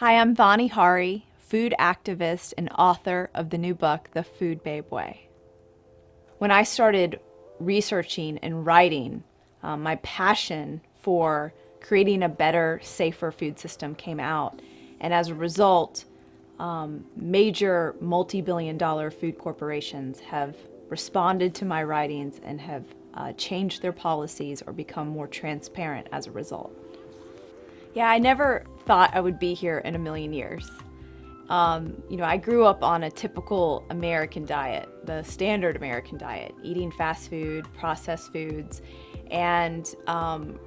Hi, I'm Vani Hari, food activist and author of the new book, The Food Babe Way. When I started researching and writing, my passion for creating a better, safer food system came out. And as a result, major multi-billion dollar food corporations have responded to my writings and have changed their policies or become more transparent as a result. Yeah, I never thought I would be here in a million years. I grew up on a typical American diet, the standard American diet, eating fast food, processed foods, and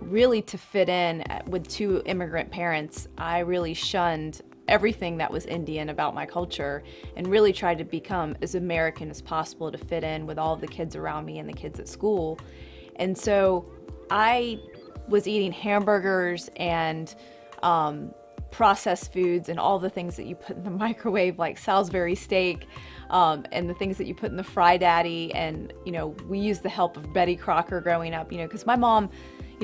really to fit in with two immigrant parents, I really shunned everything that was Indian about my culture and really tried to become as American as possible to fit in with all of the kids around me and the kids at school. And so I was eating hamburgers and processed foods and all the things that you put in the microwave, like Salisbury steak, and the things that you put in the Fry Daddy. And, we used the help of Betty Crocker growing up, because my mom,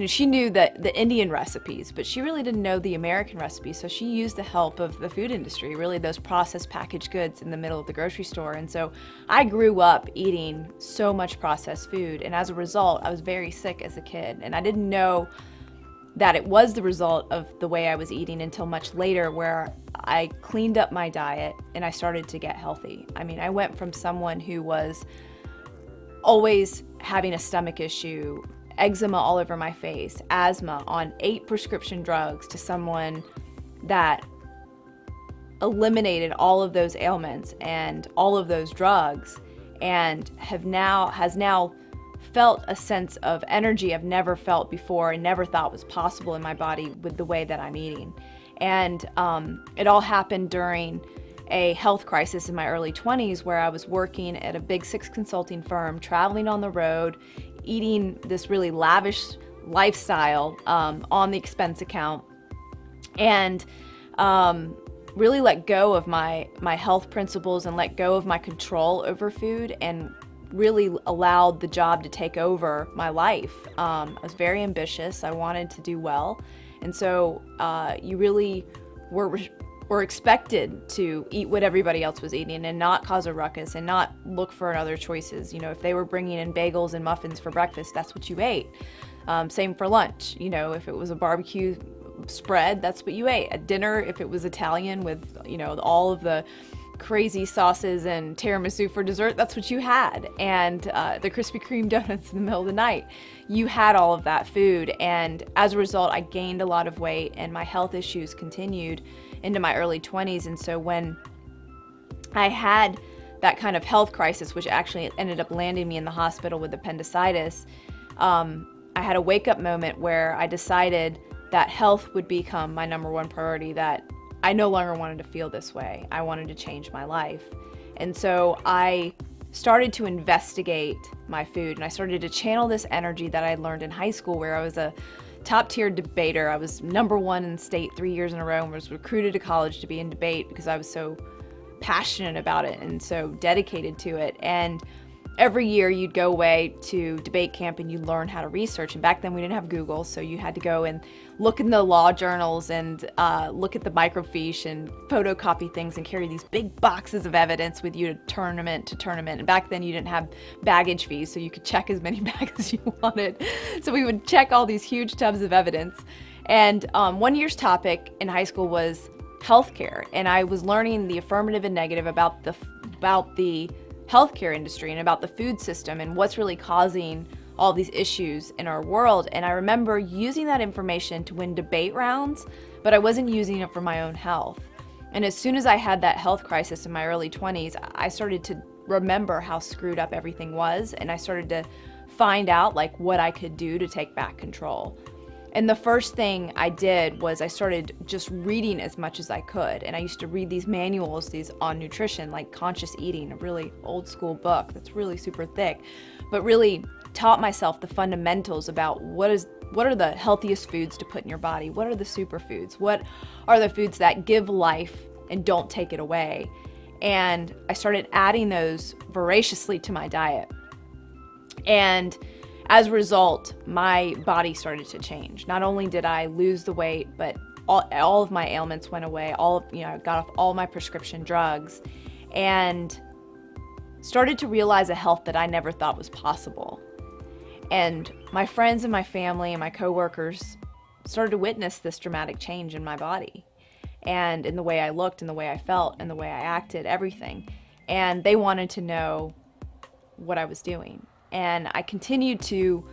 she knew the Indian recipes, but she really didn't know the American recipes. So she used the help of the food industry, really those processed packaged goods in the middle of the grocery store. And so I grew up eating so much processed food. And as a result, I was very sick as a kid. And I didn't know that it was the result of the way I was eating until much later, where I cleaned up my diet and I started to get healthy. I mean, I went from someone who was always having a stomach issue, eczema all over my face, asthma, on 8 prescription drugs, to someone that eliminated all of those ailments and all of those drugs and has now felt a sense of energy I've never felt before and never thought was possible in my body with the way that I'm eating. And it all happened during a health crisis in my early 20s, where I was working at a big 6 consulting firm, traveling on the road, eating this really lavish lifestyle on the expense account, and really let go of my health principles and let go of my control over food, and really allowed the job to take over my life. I was very ambitious. I wanted to do well. And so you really were expected to eat what everybody else was eating and not cause a ruckus and not look for other choices. If they were bringing in bagels and muffins for breakfast, that's what you ate. Same for lunch. If it was a barbecue spread, that's what you ate. At dinner, if it was Italian with, all of the crazy sauces and tiramisu for dessert, that's what you had. And the Krispy Kreme donuts in the middle of the night, you had all of that food. And as a result, I gained a lot of weight and my health issues continued into my early 20s. And so when I had that kind of health crisis, which actually ended up landing me in the hospital with appendicitis, I had a wake-up moment where I decided that health would become my number one priority, that I no longer wanted to feel this way. I wanted to change my life. And so I started to investigate my food, and I started to channel this energy that I learned in high school, where I was a top-tier debater. I was number 1 in state 3 years in a row and was recruited to college to be in debate because I was so passionate about it and so dedicated to it. And every year you'd go away to debate camp and you learn how to research. And back then we didn't have Google, so you had to go and look in the law journals and look at the microfiche and photocopy things and carry these big boxes of evidence with you to tournament to tournament. And back then you didn't have baggage fees, so you could check as many bags as you wanted. So we would check all these huge tubs of evidence. And one year's topic in high school was healthcare, and I was learning the affirmative and negative about the healthcare industry and about the food system and what's really causing all these issues in our world. And I remember using that information to win debate rounds, but I wasn't using it for my own health. And as soon as I had that health crisis in my early 20s, I started to remember how screwed up everything was, and I started to find out what I could do to take back control. And the first thing I did was I started just reading as much as I could. And I used to read these manuals, these on nutrition, like Conscious Eating, a really old school book that's really super thick, but really taught myself the fundamentals about what are the healthiest foods to put in your body? What are the superfoods? What are the foods that give life and don't take it away? And I started adding those voraciously to my diet. And as a result, my body started to change. Not only did I lose the weight, but all of my ailments went away. I got off all my prescription drugs and started to realize a health that I never thought was possible. And my friends and my family and my coworkers started to witness this dramatic change in my body and in the way I looked and the way I felt and the way I acted, everything. And they wanted to know what I was doing. And I continued to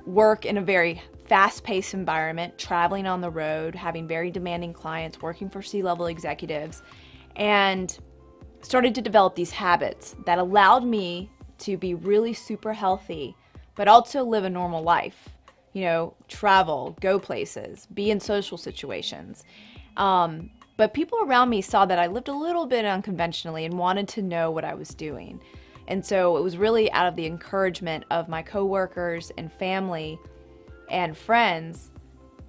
work in a very fast-paced environment, traveling on the road, having very demanding clients, working for C-level executives, and started to develop these habits that allowed me to be really super healthy, but also live a normal life. Travel, go places, be in social situations. But people around me saw that I lived a little bit unconventionally and wanted to know what I was doing. And so it was really out of the encouragement of my coworkers and family and friends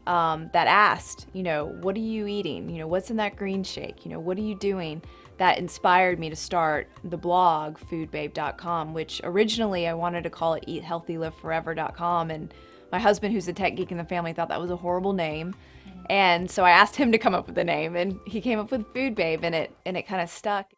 that asked, what are you eating? What's in that green shake? What are you doing? That inspired me to start the blog, foodbabe.com, which originally I wanted to call it eathealthyliveforever.com. And my husband, who's a tech geek in the family, thought that was a horrible name. And so I asked him to come up with a name, and he came up with Food Babe, and it kind of stuck.